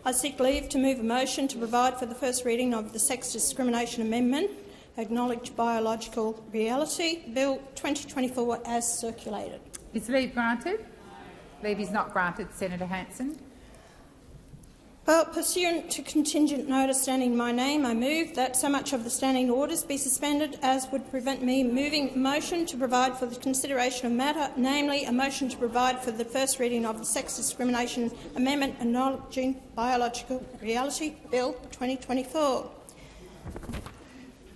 I seek leave to move a motion to provide for the first reading of the Sex Discrimination Amendment, Acknowledged Biological Reality, Bill 2024 as circulated. Is leave granted? Leave is not granted. Senator Hanson. Well, pursuant to contingent notice standing in my name, I move that so much of the standing orders be suspended as would prevent me moving a motion to provide for the consideration of matter, namely a motion to provide for the first reading of the Sex Discrimination Amendment Acknowledging Biological Reality, Bill 2024.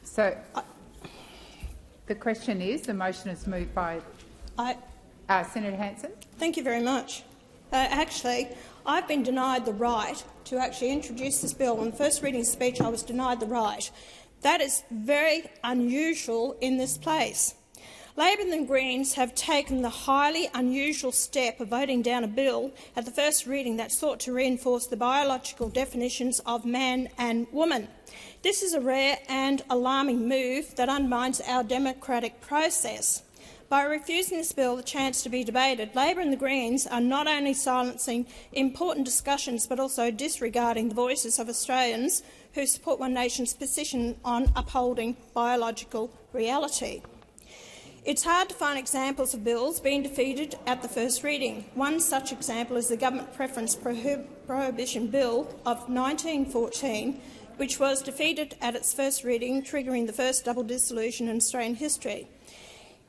So the question is, the motion is moved by Senator Hanson. Thank you very much. Actually, I've been denied the right to actually introduce this bill. On the first reading speech, I was denied the right. That is very unusual in this place. Labor and the Greens have taken the highly unusual step of voting down a bill at the first reading that sought to reinforce the biological definitions of man and woman. This is a rare and alarming move that undermines our democratic process. By refusing this bill the chance to be debated, Labor and the Greens are not only silencing important discussions but also disregarding the voices of Australians who support One Nation's position on upholding biological reality. It's hard to find examples of bills being defeated at the first reading. One such example is the Government Preference Prohibition Bill of 1914, which was defeated at its first reading, triggering the first double dissolution in Australian history.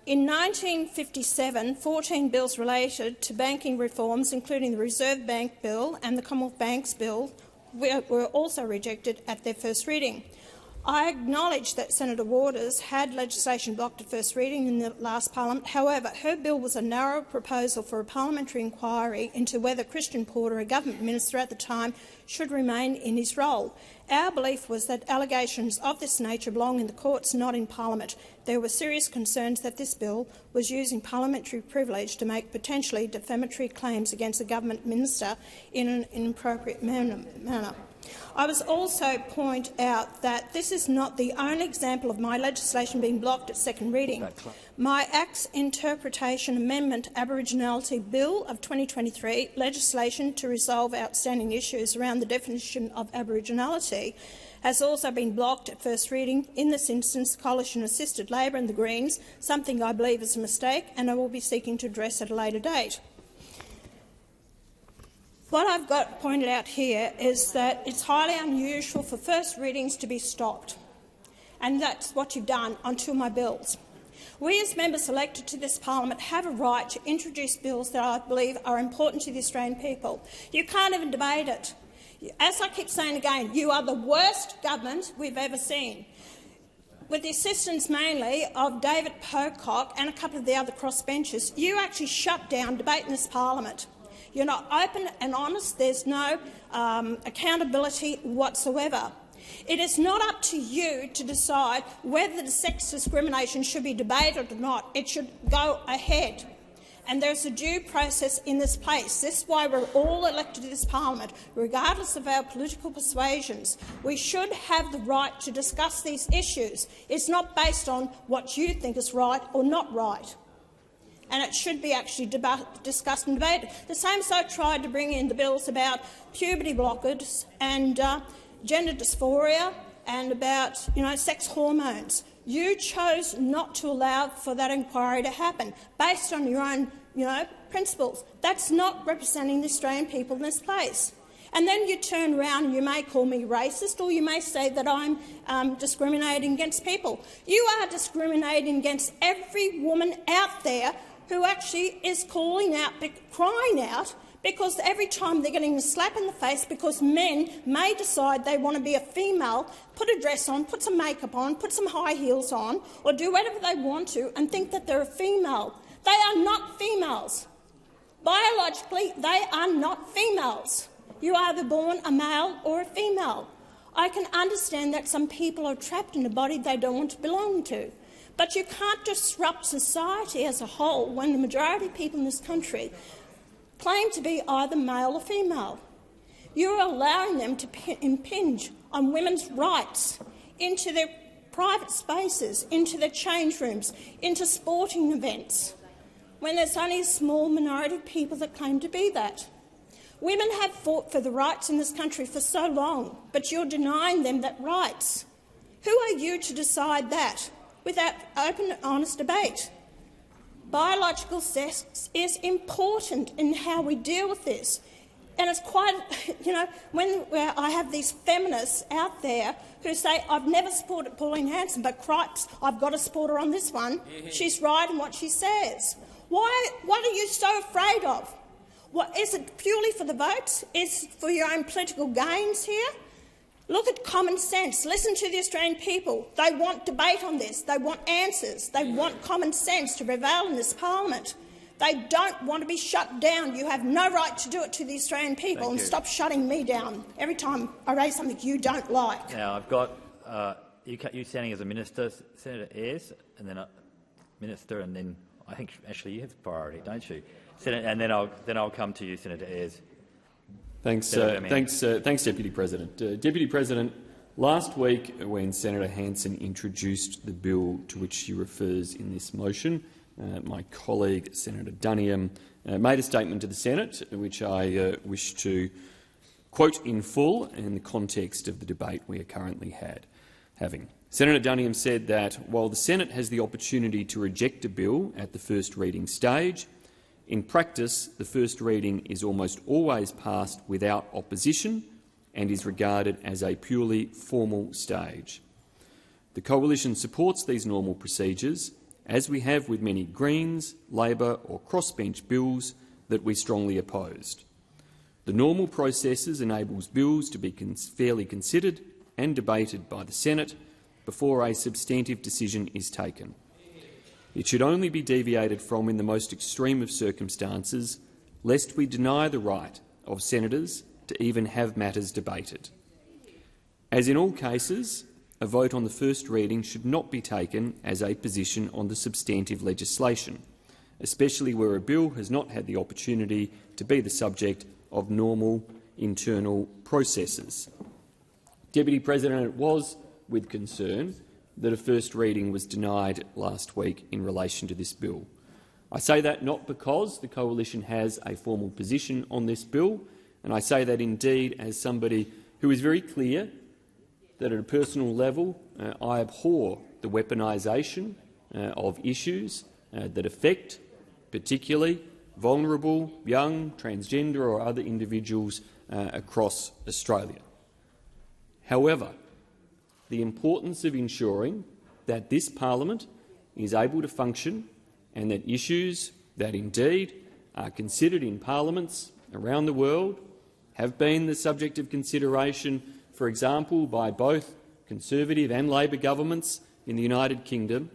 In 1957, 14 bills related to banking reforms, including the Reserve Bank Bill and the Commonwealth Banks Bill, were also rejected at their first reading. I acknowledge that Senator Waters had legislation blocked at first reading in the last parliament. However, her bill was a narrow proposal for a parliamentary inquiry into whether Christian Porter, a government minister at the time, should remain in his role. Our belief was that allegations of this nature belong in the courts, not in parliament. There were serious concerns that this bill was using parliamentary privilege to make potentially defamatory claims against a government minister in an inappropriate manner. I was also point out that this is not the only example of my legislation being blocked at second reading. My Act's Interpretation Amendment Aboriginality Bill of 2023, legislation to resolve outstanding issues around the definition of Aboriginality, has also been blocked at first reading. In this instance, the Coalition assisted Labor and the Greens, something I believe is a mistake and I will be seeking to address at a later date. What I've got pointed out here is that it's highly unusual for first readings to be stopped, and that's what you've done on two of my bills. We as members elected to this parliament have a right to introduce bills that I believe are important to the Australian people. You can't even debate it. As I keep saying again, you are the worst government we've ever seen. With the assistance mainly of David Pocock and a couple of the other crossbenchers, you actually shut down debate in this parliament. You're not open and honest. There's no accountability whatsoever. It is not up to you to decide whether the sex discrimination should be debated or not. It should go ahead. And there's a due process in this place. This is why we're all elected to this parliament, regardless of our political persuasions. We should have the right to discuss these issues. It's not based on what you think is right or not right. And it should be actually discussed and debated. The same as I tried to bring in the bills about puberty blockers and gender dysphoria and about sex hormones. You chose not to allow for that inquiry to happen based on your own principles. That's not representing the Australian people in this place. And then you turn around and you may call me racist, or you may say that I'm discriminating against people. You are discriminating against every woman out there who actually is crying out, because every time they're getting a slap in the face because men may decide they want to be a female, put a dress on, put some makeup on, put some high heels on, or do whatever they want to and think that they're a female. They are not females. Biologically, they are not females. You are either born a male or a female. I can understand that some people are trapped in a body they don't want to belong to. But you can't disrupt society as a whole when the majority of people in this country claim to be either male or female. You're allowing them to impinge on women's rights into their private spaces, into their change rooms, into sporting events, when there's only a small minority of people that claim to be that. Women have fought for the rights in this country for so long, but you're denying them that rights. Who are you to decide that without open and honest debate? Biological sex is important in how we deal with this. And it's quite, when I have these feminists out there who say, I've never supported Pauline Hanson, but cripes, I've got to support her on this one. She's right in what she says. What are you so afraid of? What, is it purely for the votes? Is it for your own political gains here? Look at common sense. Listen to the Australian people. They want debate on this. They want answers. They want common sense to prevail in this parliament. They don't want to be shut down. You have no right to do it to the Australian people, and stop shutting me down every time I raise something you don't like. Now, I've got you standing as a minister, Senator Ayres, and then a minister, and then I think actually you have priority, don't you? Senator, and then I'll come to you, Senator Ayres. Thanks, Deputy President. Deputy President, last week when Senator Hanson introduced the bill to which she refers in this motion, my colleague Senator Duniam made a statement to the Senate which I wish to quote in full in the context of the debate we are currently having. Senator Duniam said that while the Senate has the opportunity to reject a bill at the first reading stage, in practice the first reading is almost always passed without opposition and is regarded as a purely formal stage. The Coalition supports these normal procedures, as we have with many Greens, Labor or crossbench bills that we strongly opposed. The normal processes enables bills to be fairly considered and debated by the Senate before a substantive decision is taken. It should only be deviated from in the most extreme of circumstances, lest we deny the right of senators to even have matters debated. As in all cases, a vote on the first reading should not be taken as a position on the substantive legislation, especially where a bill has not had the opportunity to be the subject of normal internal processes. Deputy President, it was with concern that a first reading was denied last week in relation to this bill. I say that not because the Coalition has a formal position on this bill, and I say that indeed as somebody who is very clear that at a personal level I abhor the weaponisation of issues that affect particularly vulnerable, young, transgender or other individuals across Australia. However, the importance of ensuring that this parliament is able to function and that issues that indeed are considered in parliaments around the world have been the subject of consideration, for example, by both Conservative and Labor governments in the United Kingdom,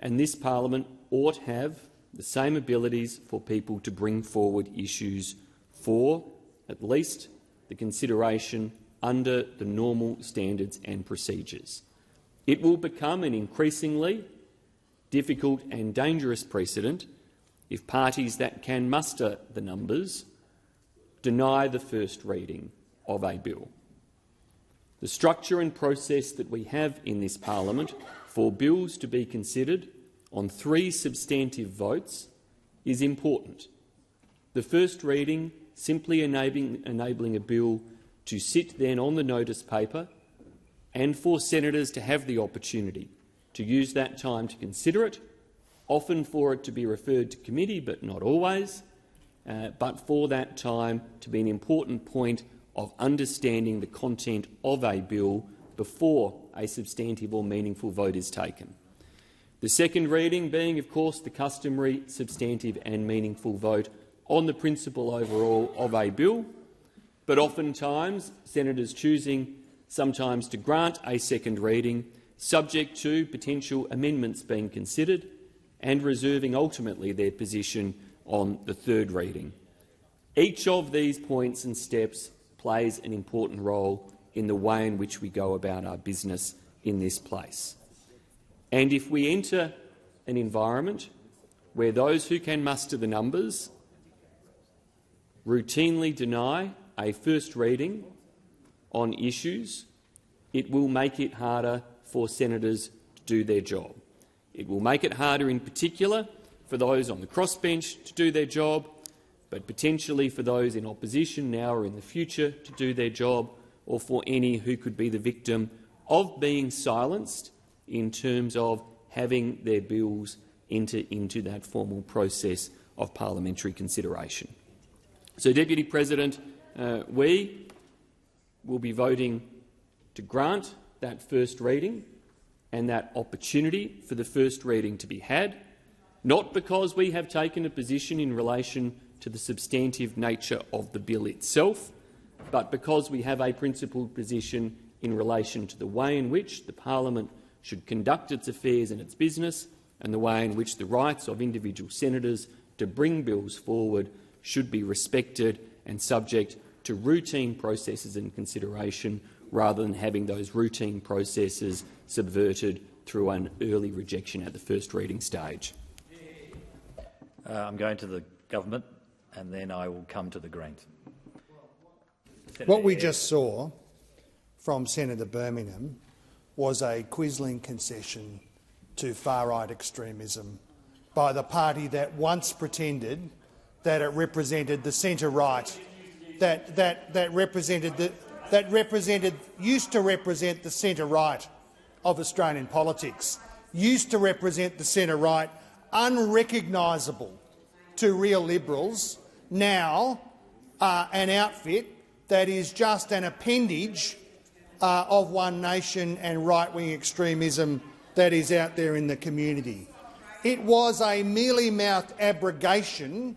and this parliament ought to have the same abilities for people to bring forward issues for, at least, the consideration under the normal standards and procedures. It will become an increasingly difficult and dangerous precedent if parties that can muster the numbers deny the first reading of a bill. The structure and process that we have in this parliament for bills to be considered on 3 substantive votes is important. The first reading simply enabling a bill to sit then on the notice paper and for senators to have the opportunity to use that time to consider it, often for it to be referred to committee but not always, but for that time to be an important point of understanding the content of a bill before a substantive or meaningful vote is taken. The second reading being, of course, the customary substantive and meaningful vote on the principle overall of a bill, but oftentimes senators choosing sometimes to grant a second reading subject to potential amendments being considered and reserving ultimately their position on the third reading. Each of these points and steps plays an important role in the way in which we go about our business in this place. And if we enter an environment where those who can muster the numbers routinely deny a first reading on issues, it will make it harder for senators to do their job. It will make it harder in particular for those on the crossbench to do their job, but potentially for those in opposition now or in the future to do their job, or for any who could be the victim of being silenced in terms of having their bills enter into that formal process of parliamentary consideration. So, Deputy President, we will be voting to grant that first reading and that opportunity for the first reading to be had, not because we have taken a position in relation to the substantive nature of the bill itself, but because we have a principled position in relation to the way in which the parliament should conduct its affairs and its business, and the way in which the rights of individual senators to bring bills forward should be respected and subject to routine processes and consideration, rather than having those routine processes subverted through an early rejection at the first reading stage. I'm going to the government, and then I will come to the Greens. What we just saw from Senator Birmingham was a quisling concession to far-right extremism by the party that once pretended that it represented the centre-right, used to represent the centre-right of Australian politics, used to represent the centre-right, unrecognisable to real Liberals, now an outfit that is just an appendage of One Nation and right-wing extremism that is out there in the community. It was a mealy-mouthed abrogation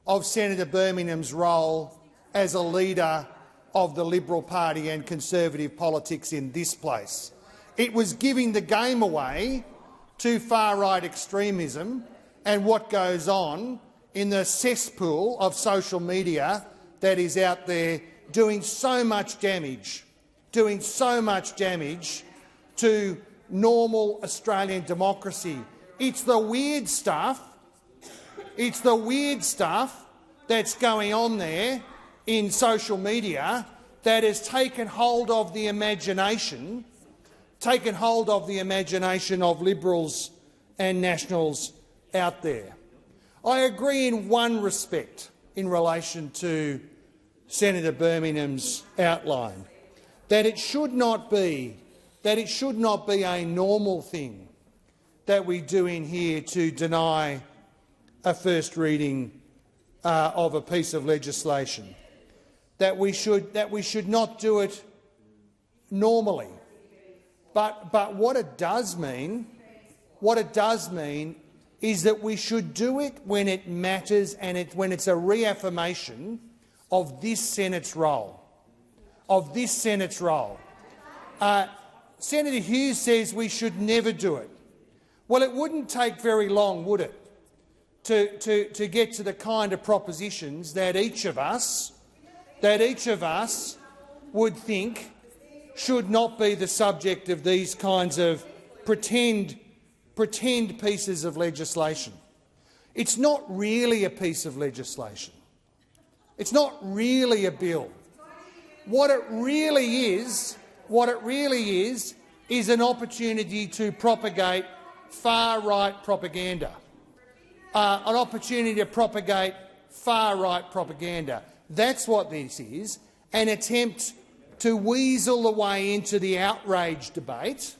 of Senator Birmingham's role as a leader of the Liberal Party and Conservative politics in this place. It was giving the game away to far-right extremism and what goes on in the cesspool of social media that is out there doing so much damage to normal Australian democracy. It's the weird stuff that's going on there in social media that has taken hold of the imagination of Liberals and Nationals out there. I agree in one respect in relation to Senator Birmingham's outline, that it should not be a normal thing that we do in here to deny a first reading of a piece of legislation. That we should not do it normally. But what it does mean is that we should do it when it matters and when it's a reaffirmation of this Senate's role. Senator Hughes says we should never do it. Well, it wouldn't take very long, would it, to get to the kind of propositions that each of us would think should not be the subject of these kinds of pretend pieces of legislation. It's not really a piece of legislation. It's not really a bill. What it really is an opportunity to propagate far-right propaganda. An opportunity to propagate far-right propaganda. That's what this is, an attempt to weasel the way into the outrage debate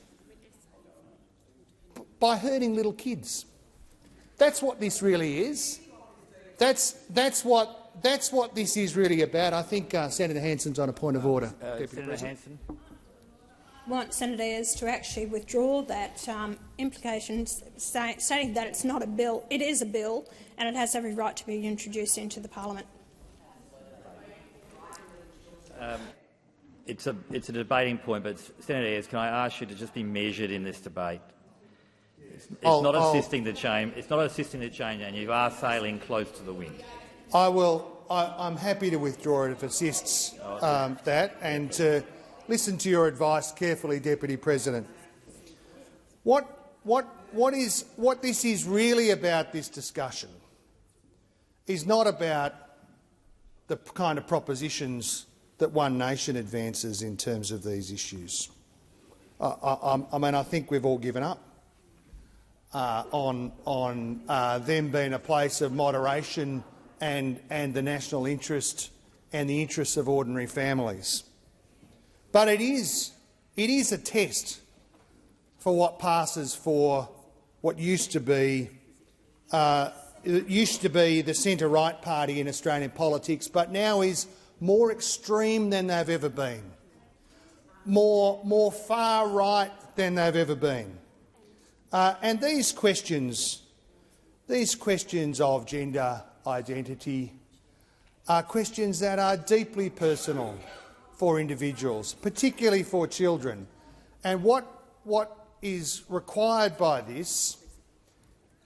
by hurting little kids. That's what this really is. That's what this is really about. I think Senator Hanson's on a point of order. Senator Hanson. I want Senator Ayres to actually withdraw that implication, stating that it's not a bill. It is a bill, and it has every right to be introduced into the parliament. It's a debating point, but Senator Ayres, can I ask you to just be measured in this debate? It's not assisting the change. It's not assisting the change, and you are sailing close to the wind. I'm happy to withdraw it if it assists that, and to listen to your advice carefully, Deputy President. What this is really about, this discussion, is not about the kind of propositions that One Nation advances in terms of these issues. I think we've all given up on them being a place of moderation and the national interest and the interests of ordinary families. But it is a test for what passes for what used to be the centre-right party in Australian politics, but now is more extreme than they've ever been, more far-right than they've ever been. And these questions of gender identity are questions that are deeply personal for individuals, particularly for children. And what is required by this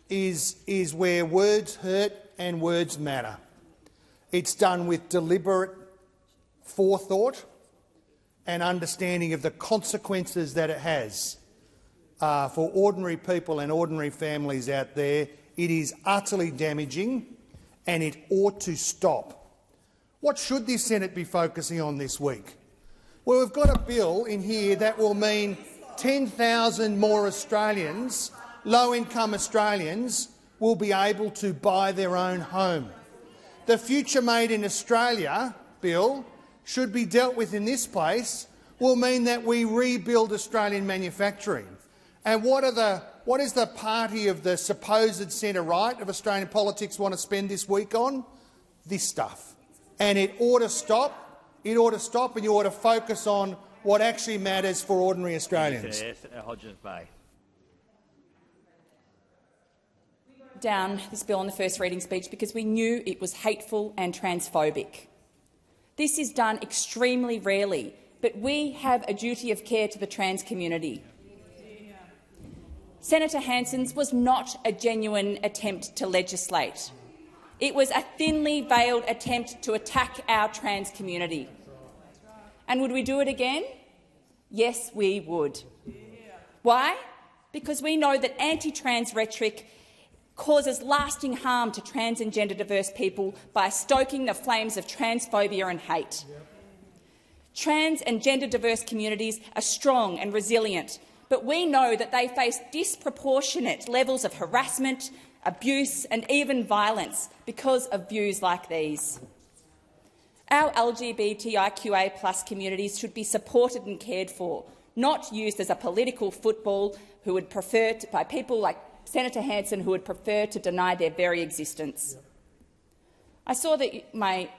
is where words hurt and words matter. It's done with deliberate forethought and understanding of the consequences that it has for ordinary people and ordinary families out there. It is utterly damaging and it ought to stop. What should this Senate be focusing on this week? Well, we've got a bill in here that will mean 10,000 more Australians, low-income Australians, will be able to buy their own home. The Future Made in Australia bill should be dealt with in this place will mean that we rebuild Australian manufacturing. And what is the party of the supposed centre-right of Australian politics want to spend this week on? This stuff. And it ought to stop. It ought to stop, and you ought to focus on what actually matters for ordinary Australians. Down this bill on the first reading speech because we knew it was hateful and transphobic. This is done extremely rarely, but we have a duty of care to the trans community. Senator Hanson's was not a genuine attempt to legislate. It was a thinly veiled attempt to attack our trans community. And would we do it again? Yes, we would. Why? Because we know that anti-trans rhetoric causes lasting harm to trans and gender-diverse people by stoking the flames of transphobia and hate. Trans and gender-diverse communities are strong and resilient, but we know that they face disproportionate levels of harassment, abuse and even violence because of views like these. Our LGBTIQA+ communities should be supported and cared for, not used as a political football by people like Senator Hanson who would prefer to deny their very existence. I saw that my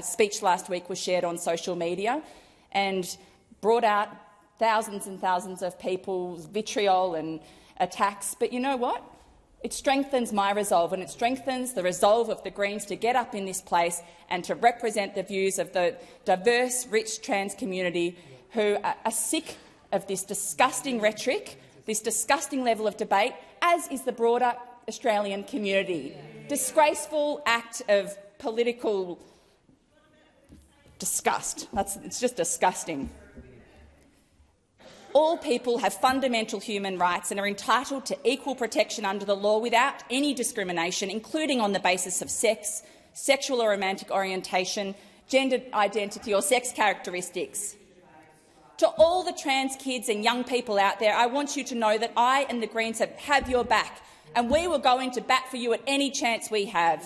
speech last week was shared on social media and brought out thousands and thousands of people's vitriol and attacks. But you know what? It strengthens my resolve, and it strengthens the resolve of the Greens to get up in this place and to represent the views of the diverse, rich trans community who are sick of this disgusting rhetoric, this disgusting level of debate, as is the broader Australian community. Disgraceful act of political disgust. It's just disgusting. All people have fundamental human rights and are entitled to equal protection under the law without any discrimination, including on the basis of sex, sexual or romantic orientation, gender identity or sex characteristics. To all the trans kids and young people out there, I want you to know that I and the Greens have your back, and we will go into bat for you at any chance we have.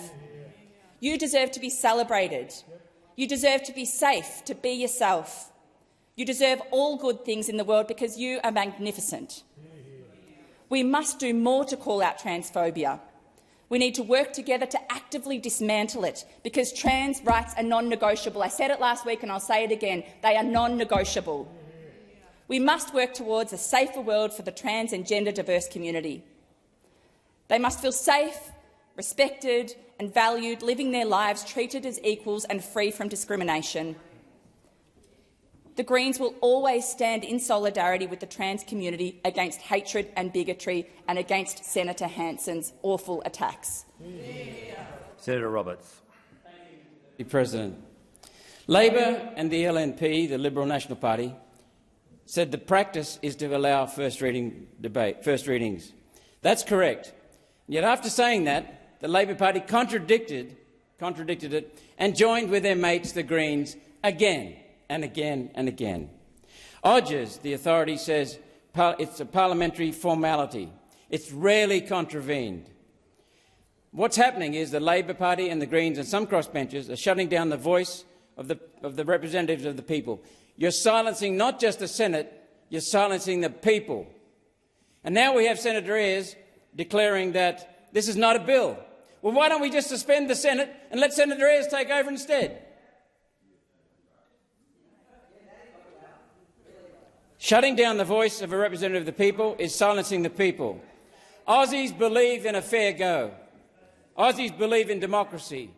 You deserve to be celebrated. You deserve to be safe, to be yourself. You deserve all good things in the world because you are magnificent. We must do more to call out transphobia. We need to work together to actively dismantle it because trans rights are non-negotiable. I said it last week and I'll say it again. They are non-negotiable. We must work towards a safer world for the trans and gender-diverse community. They must feel safe, respected and valued, living their lives treated as equals and free from discrimination. The Greens will always stand in solidarity with the trans community against hatred and bigotry and against Senator Hanson's awful attacks. Senator Roberts. Thank you, President. Labor and the LNP, the Liberal National Party, said the practice is to allow first readings. That's correct. Yet after saying that, the Labor Party contradicted it and joined with their mates, the Greens, again and again and again. Odgers, the authority, says it's a parliamentary formality. It's rarely contravened. What's happening is the Labor Party and the Greens and some crossbenchers are shutting down the voice of the representatives of the people. You're silencing not just the Senate, you're silencing the people. And now we have Senator Ayres declaring that this is not a bill. Well, why don't we just suspend the Senate and let Senator Ayres take over instead? Shutting down the voice of a representative of the people is silencing the people. Aussies believe in a fair go. Aussies believe in democracy.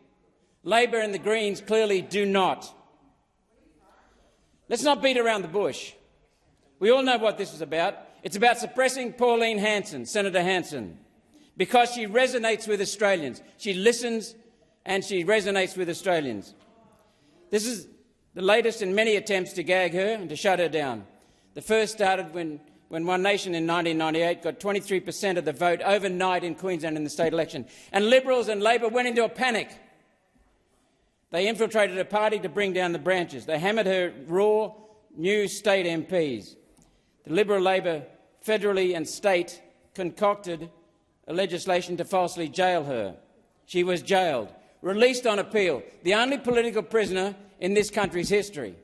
Labor and the Greens clearly do not. Let's not beat around the bush. We all know what this is about. It's about suppressing Pauline Hanson, Senator Hanson, because she resonates with Australians. She listens and she resonates with Australians. This is the latest in many attempts to gag her and to shut her down. The first started when One Nation in 1998 got 23% of the vote overnight in Queensland in the state election, and Liberals and Labor went into a panic. They infiltrated her party to bring down the branches. They hammered her raw new state MPs. The Liberal Labor federally and state concocted a legislation to falsely jail her. She was jailed, released on appeal, the only political prisoner in this country's history,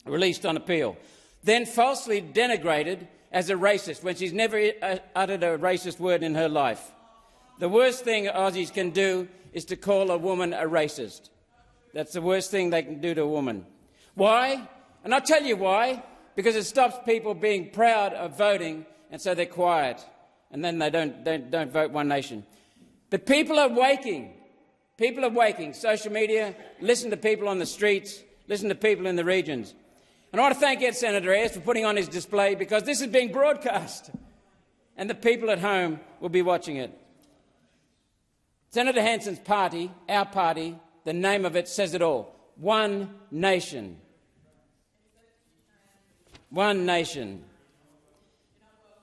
released on appeal, then falsely denigrated as a racist when she's never uttered a racist word in her life. The worst thing Aussies can do is to call a woman a racist. That's the worst thing they can do to a woman. Why? And I'll tell you why. Because it stops people being proud of voting, and so they're quiet, and then they don't vote One Nation. But people are waking. People are waking. Social media, listen to people on the streets, listen to people in the regions. And I want to thank Senator Ayres for putting on his display, because this is being broadcast, and the people at home will be watching it. Senator Hanson's party, our party, the name of it says it all. One Nation. One Nation.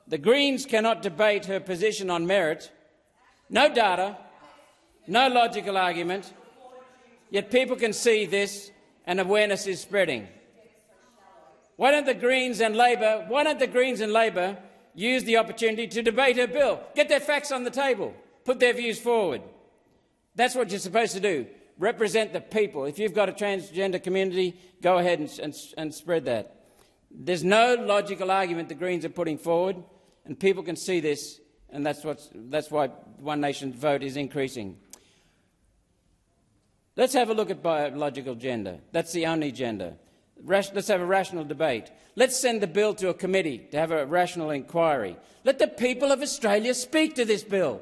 The Greens cannot debate her position on merit. No data, no logical argument, yet people can see this and awareness is spreading. Why don't the Greens and Labor use the opportunity to debate her bill, get their facts on the table, put their views forward? That's what you're supposed to do. Represent the people. If you've got a transgender community, go ahead and spread that. There's no logical argument the Greens are putting forward, and people can see this, and that's why One Nation's vote is increasing. Let's have a look at biological gender. That's the only gender. Let's have a rational debate. Let's send the bill to a committee to have a rational inquiry. Let the people of Australia speak to this bill.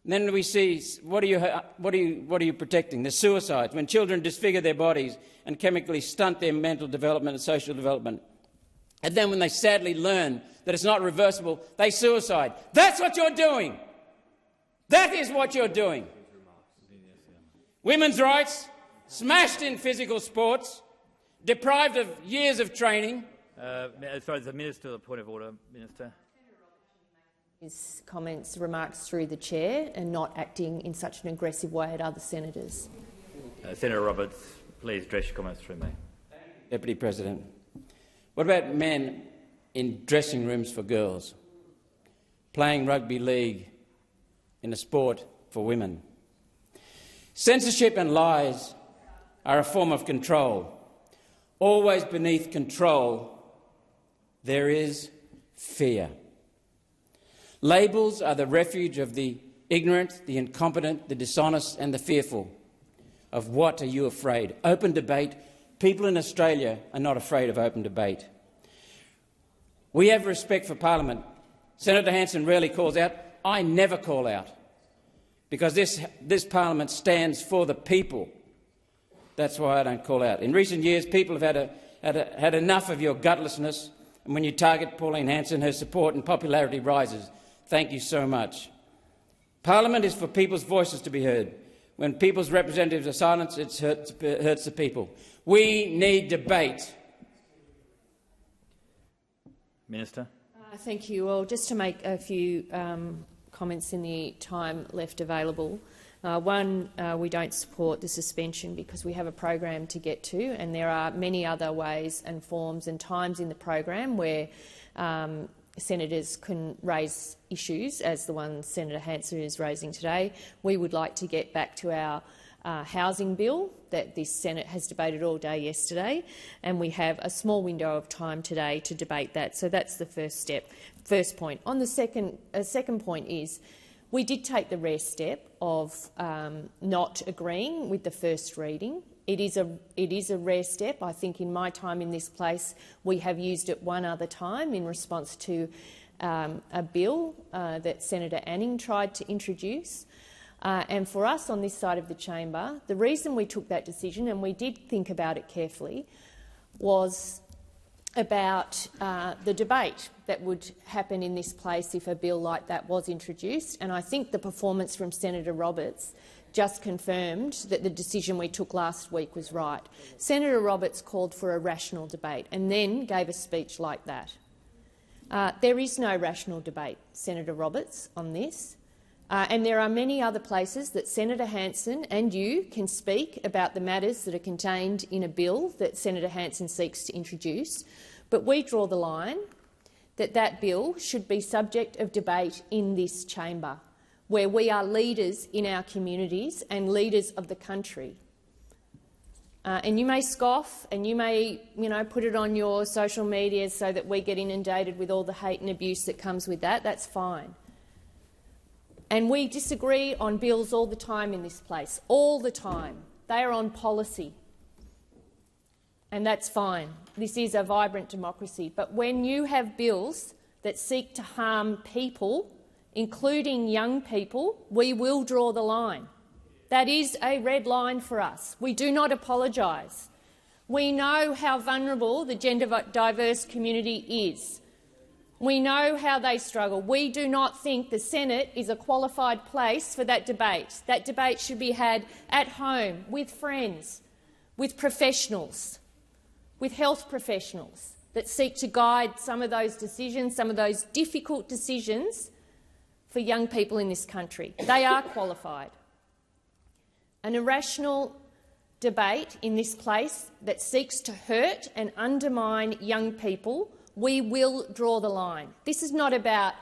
And then we see what are you protecting? The suicides, when children disfigure their bodies and chemically stunt their mental development and social development. And then when they sadly learn that it's not reversible, they suicide. That's what you're doing. That is what you're doing. Women's rights, smashed in physical sports, deprived of years of training. Sorry, the Minister, the point of order, Minister. His comments, remarks through the chair, and not acting in such an aggressive way at other senators. Senator Roberts, please address your comments through me. Deputy President, what about men in dressing rooms for girls, playing rugby league in a sport for women? Censorship and lies are a form of control. Always beneath control, there is fear. Labels are the refuge of the ignorant, the incompetent, the dishonest and the fearful. Of what are you afraid? Open debate. People in Australia are not afraid of open debate. We have respect for Parliament. Senator Hanson rarely calls out. I never call out, because this Parliament stands for the people. That's why I don't call out. In recent years, people have had enough of your gutlessness, and when you target Pauline Hanson, her support and popularity rises. Thank you so much. Parliament is for people's voices to be heard. When people's representatives are silenced, it hurts the people. We need debate. Minister. Thank you. Well, just to make a few comments in the time left available. One, we don't support the suspension because we have a program to get to, and there are many other ways and forms and times in the program where senators can raise issues, as the one Senator Hanson is raising today. We would like to get back to our housing bill that this Senate has debated all day yesterday, and we have a small window of time today to debate that. So that's the first point. On the second point is, we did take the rare step of not agreeing with the first reading. It is a rare step. I think in my time in this place we have used it one other time in response to a bill that Senator Anning tried to introduce. And for us on this side of the chamber, the reason we took that decision, and we did think about it carefully, was about the debate that would happen in this place if a bill like that was introduced. And I think the performance from Senator Roberts just confirmed that the decision we took last week was right. Senator Roberts called for a rational debate and then gave a speech like that. There is no rational debate, Senator Roberts, on this. And there are many other places that Senator Hanson and you can speak about the matters that are contained in a bill that Senator Hanson seeks to introduce. But we draw the line that that bill should be subject of debate in this chamber, where we are leaders in our communities and leaders of the country. And you may scoff and you may put it on your social media so that we get inundated with all the hate and abuse that comes with that. That's fine. And we disagree on bills all the time in this place, all the time. They are on policy. And that's fine. This is a vibrant democracy. But when you have bills that seek to harm people, including young people, we will draw the line. That is a red line for us. We do not apologise. We know how vulnerable the gender-diverse community is. We know how they struggle. We do not think the Senate is a qualified place for that debate. That debate should be had at home, with friends, with professionals, with health professionals that seek to guide some of those decisions, some of those difficult decisions for young people in this country. They are qualified. An irrational debate in this place that seeks to hurt and undermine young people, we will draw the line. This is not about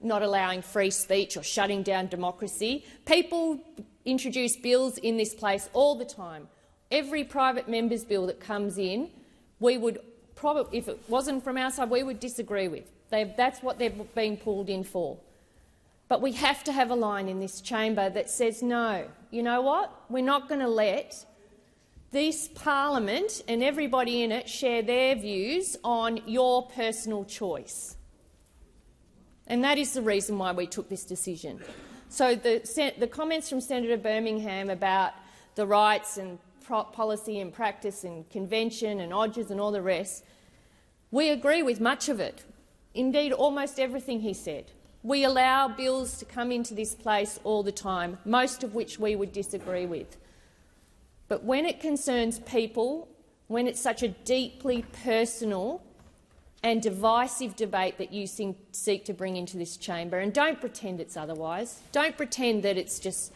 not allowing free speech or shutting down democracy. People introduce bills in this place all the time. Every private member's bill that comes in, we would probably, if it wasn't from our side, we would disagree with. That's what they're being pulled in for. But we have to have a line in this chamber that says, no, you know what? We're not going to let this parliament and everybody in it share their views on your personal choice. And that is the reason why we took this decision. So the comments from Senator Birmingham about the rights and policy and practice and convention and odges and all the rest, we agree with much of it. Indeed, almost everything he said. We allow bills to come into this place all the time, most of which we would disagree with. But when it concerns people, when it's such a deeply personal and divisive debate that you seek to bring into this chamber, and don't pretend it's otherwise, don't pretend that it's just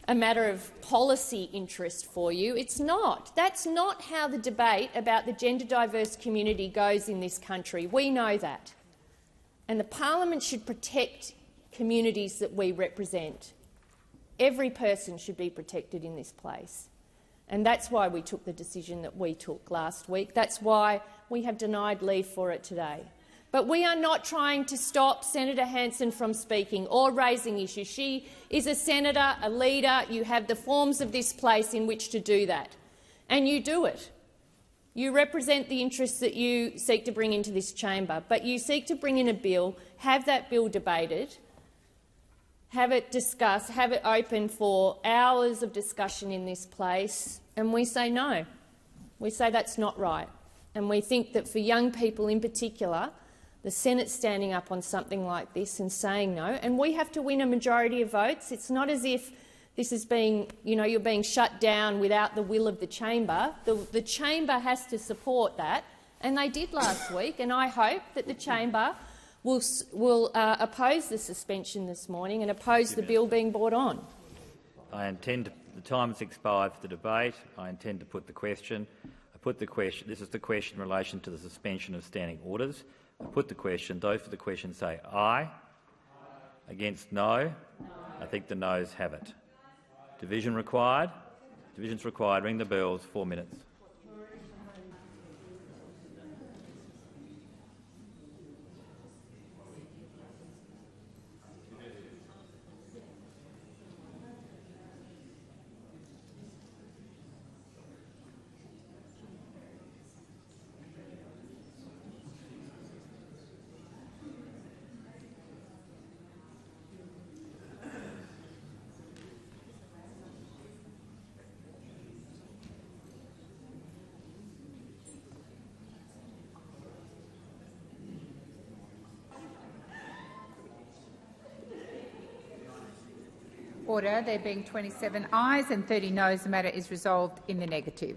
a matter of policy interest for you. It's not. That's not how the debate about the gender-diverse community goes in this country. We know that. And the parliament should protect communities that we represent. Every person should be protected in this place. And that's why we took the decision that we took last week. That's why we have denied leave for it today. But we are not trying to stop Senator Hanson from speaking or raising issues. She is a senator, a leader. You have the forms of this place in which to do that. And you do it. You represent the interests that you seek to bring into this chamber, but you seek to bring in a bill, have that bill debated, have it discussed, have it open for hours of discussion in this place, and we say no. We say that's not right. And we think that for young people in particular, the Senate standing up on something like this and saying no, and we have to win a majority of votes. It's not as if this is being, you're being shut down without the will of the chamber. The chamber has to support that, and they did last week, and I hope that the chamber will oppose the suspension this morning and oppose the bill being brought on. The time has expired for the debate. I intend to put the question. put the question. This is the question in relation to the suspension of standing orders. I put the question. Those for the question say aye. Against no. I think the noes have it. Division required. Division's required. Ring the bells. 4 minutes. Order. There being 27 ayes and 30 noes, the matter is resolved in the negative.